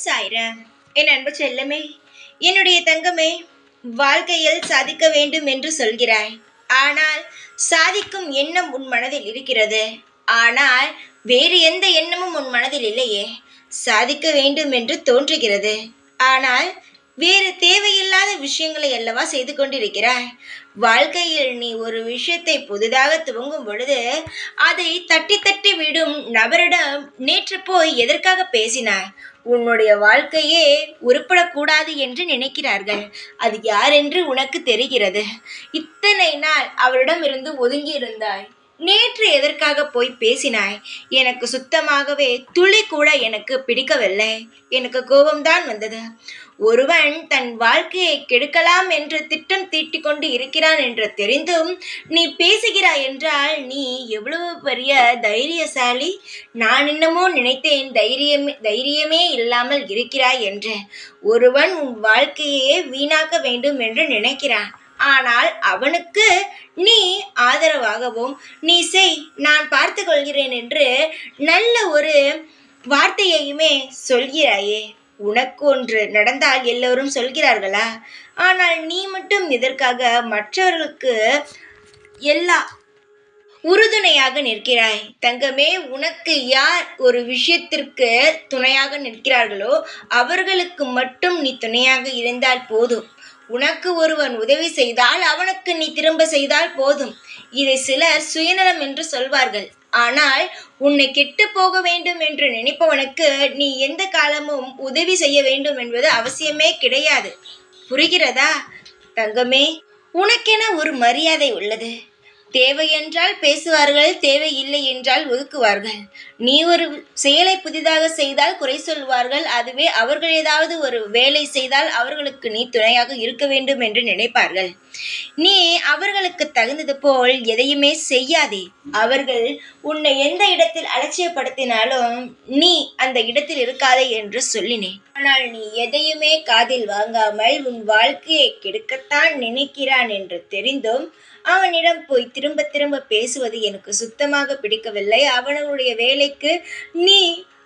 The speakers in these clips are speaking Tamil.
சாய்ராம். என் அன்பு செல்லமே, என்னுடைய தங்கமே, வாழ்க்கையில் சாதிக்க வேண்டும் என்று சொல்கிறாய். ஆனால் சாதிக்கும் எண்ணம் உன் மனதில் இருக்கிறது. ஆனால் வேறு எந்த எண்ணமும் உன் மனதில் இல்லையே. சாதிக்க வேண்டும் என்று தோன்றுகிறது. ஆனால் வேறு தேவையில்லாத விஷயங்களை அல்லவா செய்து கொண்டிருக்கிறாய். வாழ்க்கையில் நீ ஒரு விஷயத்தை புதிதாக துவங்கும் பொழுது அதை தட்டி தட்டி விடும் நபரிடம் நேற்று போய் எதற்காக பேசினாய்? உன்னுடைய வாழ்க்கையே உருப்படக்கூடாது என்று நினைக்கிறார்கள். அது யார் என்று உனக்கு தெரிகிறது. இத்தனை நாள் அவரிடமிருந்து ஒதுங்கி இருந்தாய். நேற்று எதற்காக போய் பேசினாய்? எனக்கு சுத்தமாகவே துளி கூட எனக்கு பிடிக்கவில்லை. எனக்கு கோபம்தான் வந்தது. ஒருவன் தன் வாழ்க்கையை கெடுக்கலாம் என்று திட்டம் தீட்டிக் கொண்டு இருக்கிறான் என்று தெரிந்தும் நீ பேசுகிறாய் என்றால் நீ எவ்வளவு பெரிய தைரியசாலி. நான் என்னமோ நினைத்தேன் தைரியமே இல்லாமல் இருக்கிறாய் என்று. ஒருவன் உன் வாழ்க்கையே வீணாக்க வேண்டும் என்று நினைக்கிறான். ஆனால் அவனுக்கு நீ ஆதரவாகவும் நீ செய், நான் பார்த்து கொள்கிறேன் என்று நல்ல ஒரு வார்த்தையையுமே சொல்கிறாயே. உனக்கு ஒன்று நடந்தால் எல்லோரும் சொல்கிறார்களா? ஆனால் நீ மட்டும் இதற்காக மற்றவர்களுக்கு எல்லா உறுதுணையாக நிற்கிறாய். தங்கமே, உனக்கு யார் ஒரு விஷயத்திற்கு துணையாக நிற்கிறார்களோ அவர்களுக்கு மட்டும் நீ துணையாக இருந்தால் போதும். உனக்கு ஒருவன் உதவி செய்தால் அவனுக்கு நீ திரும்ப செய்தால் போதும். இதை சிலர் சுயநலம் என்று சொல்வார்கள். ஆனால் உன்னை கெட்டு போக வேண்டும் என்று நினைப்பவனுக்கு நீ எந்த காலமும் உதவி செய்ய வேண்டும் என்பது அவசியமே கிடையாது. புரிகிறதா தங்கமே? உனக்கென ஒரு மரியாதை உள்ளது. தேவை என்றால் பேசுவார்கள், தேவை இல்லை என்றால் ஒதுக்குவார்கள். நீ ஒரு செயலை புதிதாக செய்தால் குறை சொல்வார்கள். அதுவே அவர்கள் ஏதாவது ஒரு வேலை செய்தால் அவர்களுக்கு நீ துணையாக இருக்க வேண்டும் என்று நினைப்பார்கள். நீ அவர்களுக்கு தகுந்தது போல் எதையுமே செய்யாதே. அவர்கள் உன்னை எந்த இடத்தில் அலட்சியப்படுத்தினாலும் நீ அந்த இடத்தில் இருக்காதே என்று சொல்லினேன். ஆனால் நீ எதையுமே காதில் வாங்காமல் உன் வாழ்க்கையை கெடுக்கத்தான் நினைக்கிறான் என்று தெரிந்தும் அவனிடம் போய் திரும்ப திரும்ப பேசுவது எனக்கு சுத்தமாக பிடிக்கவில்லை. அவனுடைய வேலைக்கு நீ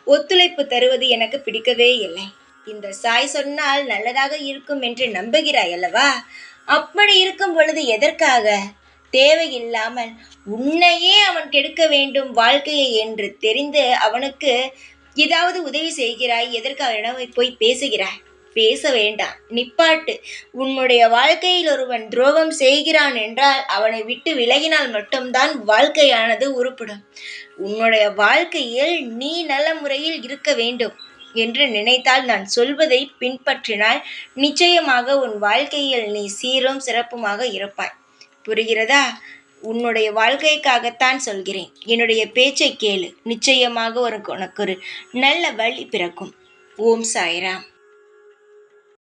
ஒத்துழைப்பு தருவது எனக்கு பிடிக்கவே இல்லை. இந்த சாய் சொன்னால் நல்லதாக இருக்கும் என்று நம்புகிறாய் அல்லவா? அப்படி இருக்கும் பொழுது எதற்காக தேவையில்லாமல் உன்னையே அவன் கெடுக்க வேண்டும் வாழ்க்கையை என்று தெரிந்து அவனுக்கு ஏதாவது உதவி செய்கிறாய்? எதற்காக போய் பேசுகிறாய்? பேச வேண்டாம், நிப்பாட்டு. உன்னுடைய வாழ்க்கையில் ஒருவன் துரோகம் செய்கிறான் என்றால் அவனை விட்டு விலகினால் மட்டும்தான் வாழ்க்கையானது உருப்படும். உன்னுடைய வாழ்க்கையில் நீ நல்ல முறையில் இருக்க வேண்டும் என்று நினைத்தால், நான் சொல்வதை பின்பற்றினால் நிச்சயமாக உன் வாழ்க்கையில் நீ சீரும் சிறப்புமாக இருப்பாய். புரிகிறதா? உன்னுடைய வாழ்க்கைக்காகத்தான் சொல்கிறேன். என்னுடைய பேச்சை கேளு. நிச்சயமாக உனக்கு ஒரு நல்ல வழி பிறக்கும். ஓம் சாய்ராம்.